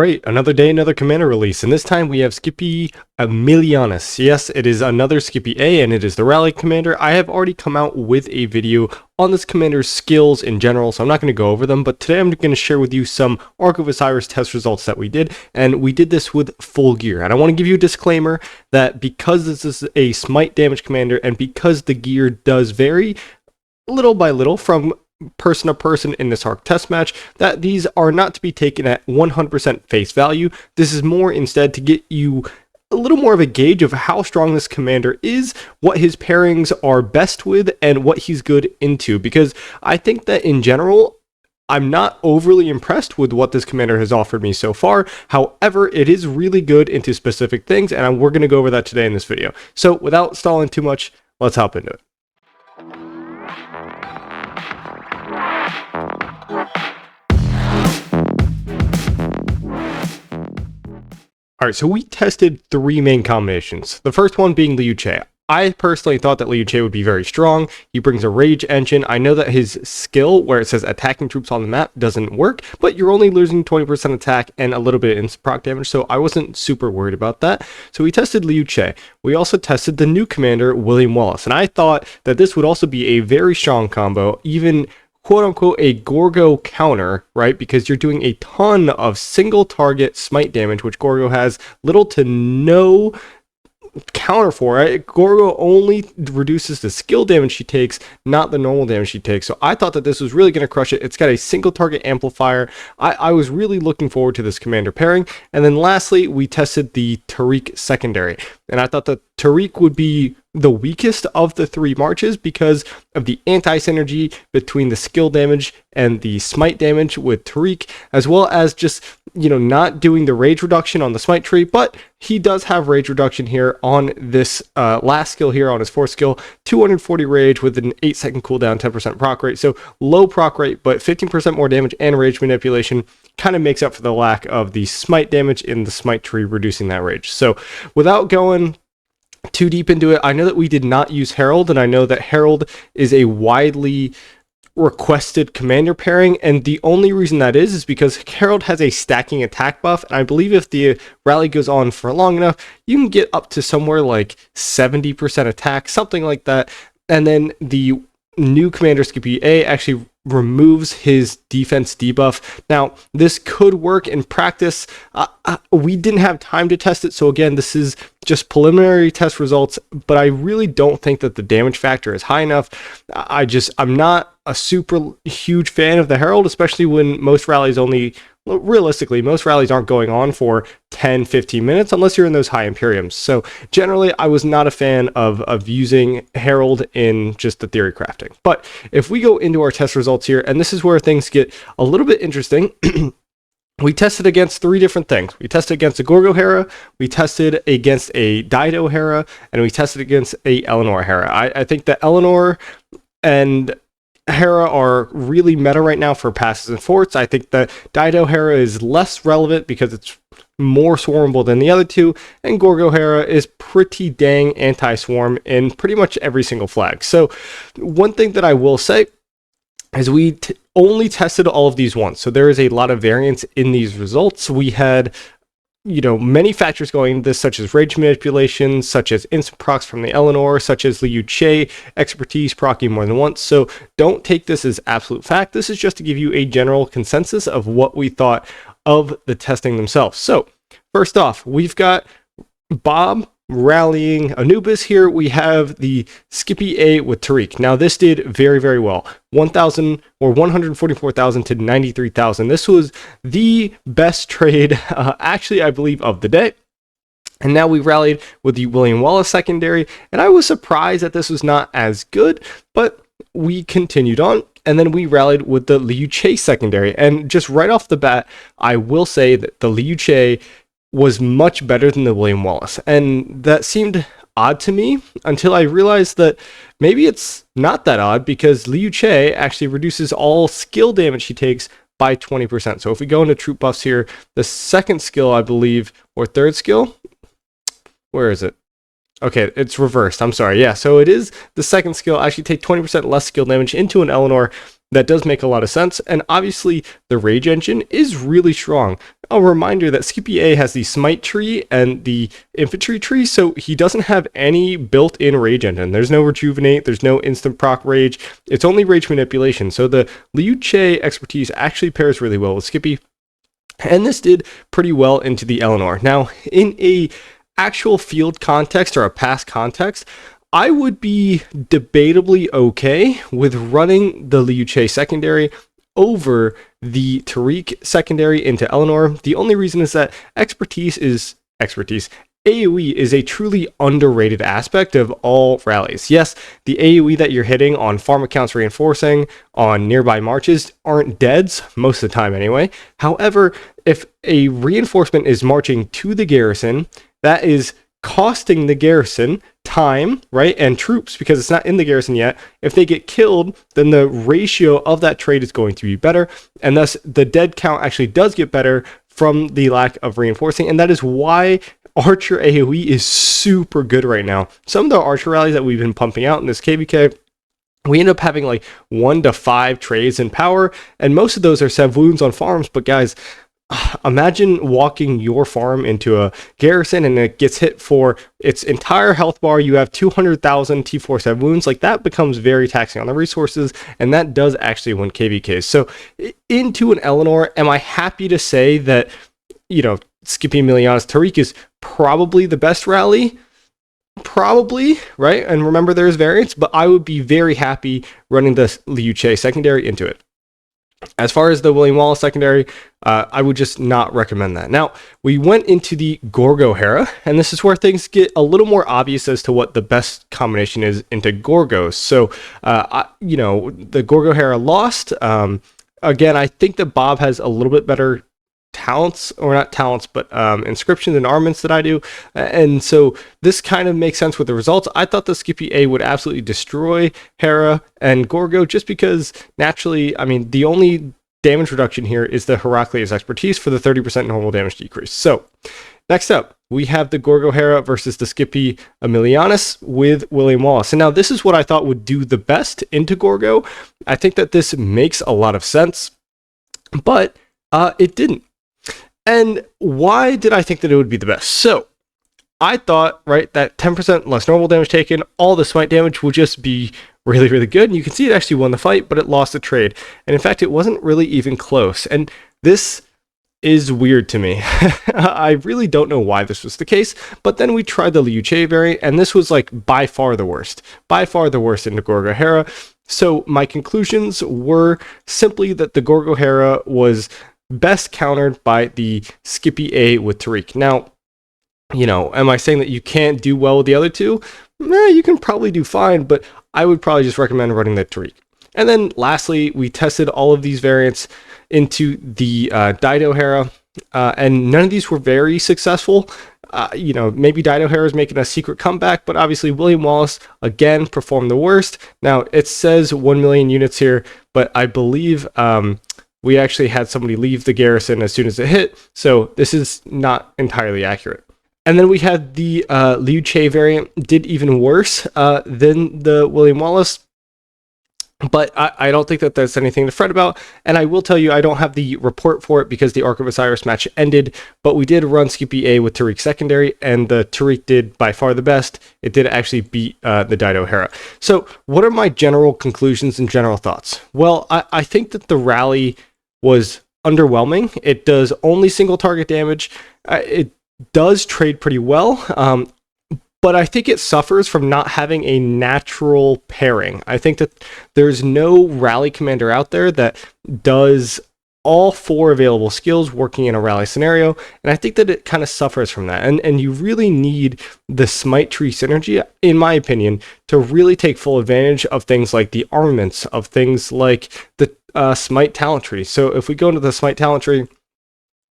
Alright, another day, another commander release, and this time we have Scipio Aemilianus. Yes, it is another Scipio A, and it is the rally commander. I have already come out with a video on this commander's skills in general, so I'm not going to go over them, but today I'm going to share with you some Ark of Osiris test results that we did, and we did this with full gear. And I want to give you a disclaimer that because this is a smite damage commander, and because the gear does vary little by little from person to person in this Ark test match, that these are not to be taken at 100% face value. This is more instead to get you a little more of a gauge of how strong this commander is, what his pairings are best with, and what he's good into, because I think that in general, I'm not overly impressed with what this commander has offered me so far. However, it is really good into specific things, and we're going to go over that today in this video. So without stalling too much, let's hop into it. Alright, so we tested three main combinations. The first one being Liu Che. I personally thought that Liu Che would be very strong. He brings a rage engine. I know that his skill, where it says attacking troops on the map, doesn't work, but you're only losing 20% attack and a little bit of instant proc damage, so I wasn't super worried about that. So we tested Liu Che. We also tested the new commander, William Wallace, and I thought that this would also be a very strong combo, even quote-unquote a Gorgo counter, right? Because you're doing a ton of single target smite damage, which Gorgo has little to no counter for. Right? Gorgo only reduces the skill damage she takes, not the normal damage she takes. So I thought that this was really going to crush it. It's got a single target amplifier. I was really looking forward to this commander pairing. And then lastly, we tested the Tariq secondary. And I thought that Tariq would be the weakest of the three marches because of the anti-synergy between the skill damage and the smite damage with Tariq, as well as just, not doing the rage reduction on the smite tree, but he does have rage reduction here on this last skill here on his fourth skill, 240 rage with an 8-second cooldown, 10% proc rate. So low proc rate, but 15% more damage and rage manipulation kind of makes up for the lack of the smite damage in the smite tree, reducing that rage. So without going too deep into it, I know that we did not use Herald, and I know that Herald is a widely requested commander pairing, and the only reason that is because Herald has a stacking attack buff, and I believe if the rally goes on for long enough, you can get up to somewhere like 70% attack, something like that. And then the new commander Scipio A actually removes his defense debuff. Now, this could work in practice. We didn't have time to test it, so again, this is just preliminary test results, but I really don't think that the damage factor is high enough. I'm not a super huge fan of the Herald, especially when most rallies realistically, most rallies aren't going on for 10-15 minutes unless you're in those high Imperiums. So generally, I was not a fan of using Herald in just the theory crafting. But if we go into our test results here, and this is where things get a little bit interesting, we tested against three different things. We tested against a Gorgo Hera, we tested against a Dido Hera, and we tested against a Eleanor Hera. I think that Eleanor and Hera are really meta right now for passes and forts. I think that Dido Hera is less relevant because it's more swarmable than the other two, and Gorgo Hera is pretty dang anti-swarm in pretty much every single flag. So one thing that I will say is we only tested all of these once, so there is a lot of variance in these results. We had many factors going into this, such as rage manipulation, such as instant procs from the Eleanor, such as Liu Che, expertise proccing more than once. So don't take this as absolute fact. This is just to give you a general consensus of what we thought of the testing themselves. So first off, we've got Bob rallying Anubis. Here we have the Scipio A with Tariq. Now this did very, very well. 144,000 to 93,000. This was the best trade, actually, I believe, of the day. And now we rallied with the William Wallace secondary, and I was surprised that this was not as good, but we continued on. And then we rallied with the Liu Che secondary. And just right off the bat, I will say that the Liu Che was much better than the William Wallace. And that seemed odd to me until I realized that maybe it's not that odd, because Liu Che actually reduces all skill damage he takes by 20%. So if we go into troop buffs here, the second skill, I believe, or third skill, where is it? Okay, it's reversed. I'm sorry. Yeah, so it is the second skill. Actually take 20% less skill damage into an Eleanor. that does make a lot of sense. And obviously the rage engine is really strong. A reminder that Scipio has the smite tree and the infantry tree, so he doesn't have any built-in rage engine. There's no rejuvenate, there's no instant proc rage, it's only rage manipulation. So the Liu Che expertise actually pairs really well with Scipio, and this did pretty well into the Eleanor. Now, in a actual field context or a past context, I would be debatably okay with running the Liu Che secondary over the Tariq secondary into Eleanor. The only reason is that expertise is expertise. AoE is a truly underrated aspect of all rallies. Yes, the AoE that you're hitting on farm accounts reinforcing, on nearby marches, aren't deads, most of the time anyway. However, if a reinforcement is marching to the garrison, that is costing the garrison time, right, and troops, because it's not in the garrison yet. If they get killed, then the ratio of that trade is going to be better, and thus the dead count actually does get better from the lack of reinforcing, and that is why Archer AoE is super good right now. Some of the Archer rallies that we've been pumping out in this KVK, we end up having like 1 to 5 trades in power, and most of those are 7 wounds on farms. But guys, imagine walking your farm into a garrison and it gets hit for its entire health bar. You have 200,000 T47 wounds. Like, that becomes very taxing on the resources, and that does actually win KVKs. So into an Eleanor, am I happy to say that, you know, Scipio, Aemilianus, Tariq is probably the best rally? Probably, right? And remember, there's variants, but I would be very happy running the Liu Che secondary into it. As far as the William Wallace secondary, I would just not recommend that. Now, we went into the Gorgo Hera, and this is where things get a little more obvious as to what the best combination is into Gorgos. So, you know, the Gorgo Hera lost. Again, I think that Bob has a little bit better talents, or not talents, but inscriptions and armaments that I do, and so this kind of makes sense with the results. I thought the Scipio would absolutely destroy Hera and Gorgo, just because naturally, I mean, the only damage reduction here is the Heraclius expertise for the 30% normal damage decrease. So next up, we have the Gorgo Hera versus the Scipio Aemilianus with William Wallace. And now this is what I thought would do the best into Gorgo. I think that this makes a lot of sense, but it didn't. And why did I think that it would be the best? So I thought, right, that 10% less normal damage taken, all the smite damage would just be really, really good. And you can see it actually won the fight, but it lost the trade. And in fact, it wasn't really even close. And this is weird to me. I really don't know why this was the case, but then we tried the Liu Che variant, and this was like by far the worst into Gorgo Hera. So my conclusions were simply that the Gorgo Hera was best countered by the Scipio with Tariq. Now, you know, am I saying that you can't do well with the other two? You can probably do fine, but I would probably just recommend running the Tariq. And then lastly, we tested all of these variants into the Dido Hera, and none of these were very successful. You know, maybe Dido Hera is making a secret comeback, but obviously William Wallace, again, performed the worst. Now, it says 1 million units here, but I believe we actually had somebody leave the garrison as soon as it hit, so this is not entirely accurate. And then we had the Liu Che variant, did even worse than the William Wallace, but I don't think that there's anything to fret about. And I will tell you, I don't have the report for it because the Ark of Osiris match ended, but we did run Scipio with Tariq secondary, and the Tariq did by far the best. It did actually beat the Dido Hera. So what are my general conclusions and general thoughts? Well, I think that the rally was underwhelming. It does only single target damage. It does trade pretty well, but I think it suffers from not having a natural pairing. I think that there's no rally commander out there that does all 4 available skills working in a rally scenario, and I think that it kind of suffers from that. And you really need the smite tree synergy, in my opinion, to really take full advantage of things like the armaments, of things like the smite talent tree. So if we go into the smite talent tree,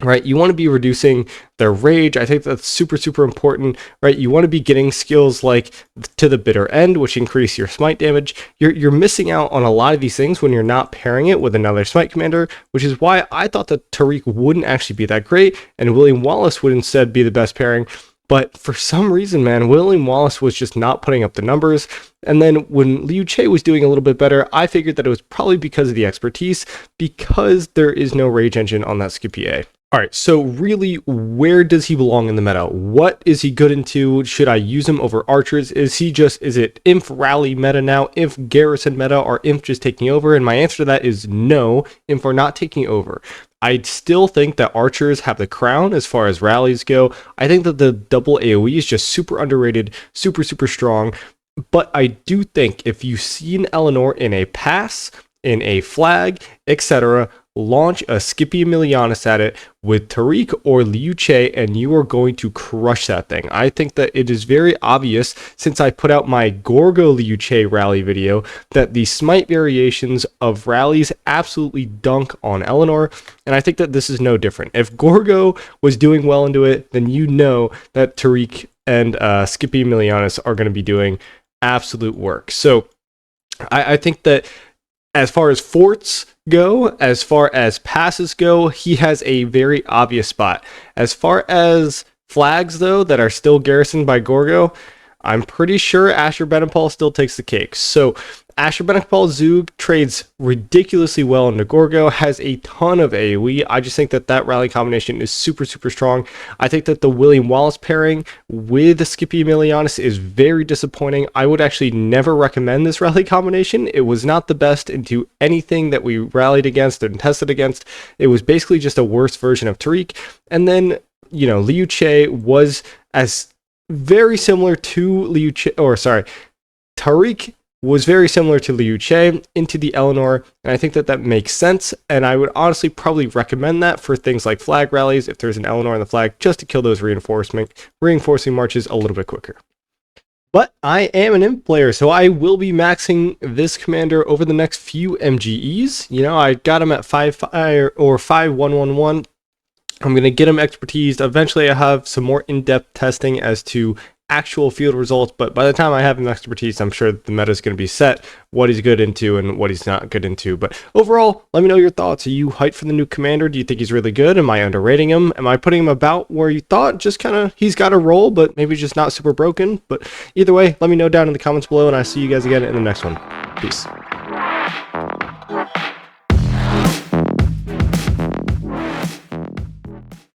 right, you want to be reducing their rage. I think that's super, super important, right? You want to be getting skills like to the bitter end, which increase your smite damage. You're missing out on a lot of these things when you're not pairing it with another smite commander, which is why I thought that Tariq wouldn't actually be that great, and William Wallace would instead be the best pairing. But for some reason, man, William Wallace was just not putting up the numbers. And then when Liu Che was doing a little bit better, I figured that it was probably because of the expertise, because there is no rage engine on that Scipio. All right, so really, where does he belong in the meta? What is he good into? Should I use him over archers? Is it Inf rally meta now, Inf garrison meta, or Inf just taking over? And my answer to that is no, Inf are not taking over. I still think that archers have the crown as far as rallies go. I think that the double AoE is just super underrated, super strong. But I do think if you see an Eleanor in a pass, in a flag, etc., launch a Scipio Aemilianus at it with Tariq or Liu Che, and you are going to crush that thing. I think that it is very obvious, since I put out my Gorgo Liu Che rally video, that the smite variations of rallies absolutely dunk on Eleanor, and I think that this is no different. If Gorgo was doing well into it, then you know that Tariq and Scipio Aemilianus are going to be doing absolute work. So I think that as far as forts go, as far as passes go, he has a very obvious spot. As far as flags, though, that are still garrisoned by Gorgo, I'm pretty sure Ashurbanipal still takes the cake. So Ashurbanipal Zug trades ridiculously well into Gorgo, has a ton of AoE. I just think that that rally combination is super strong. I think that the William Wallace pairing with Scipio Aemilianus is very disappointing. I would actually never recommend this rally combination. It was not the best into anything that we rallied against and tested against. It was basically just a worse version of Tariq. And then, you know, Liu Che was as very similar to Tariq was very similar to Liu Che into the Eleanor, and I think that that makes sense, and I would honestly probably recommend that for things like flag rallies, if there's an Eleanor on the flag, just to kill those reinforcing marches a little bit quicker. But I am an imp player, so I will be maxing this commander over the next few MGEs. You know, I got him at 5-5 or 5-1-1-1. I'm going to get him expertised. Eventually, I have some more in-depth testing as to actual field results, but by the time I have him expertise, I'm sure the meta is going to be set, what he's good into and what he's not good into. But overall, let me know your thoughts. Are you hyped for the new commander? Do you think he's really good? Am I underrating him? Am I putting him about where you thought? Just kind of, he's got a role, but maybe just not super broken. But either way, let me know down in the comments below, and I'll see you guys again in the next one. Peace.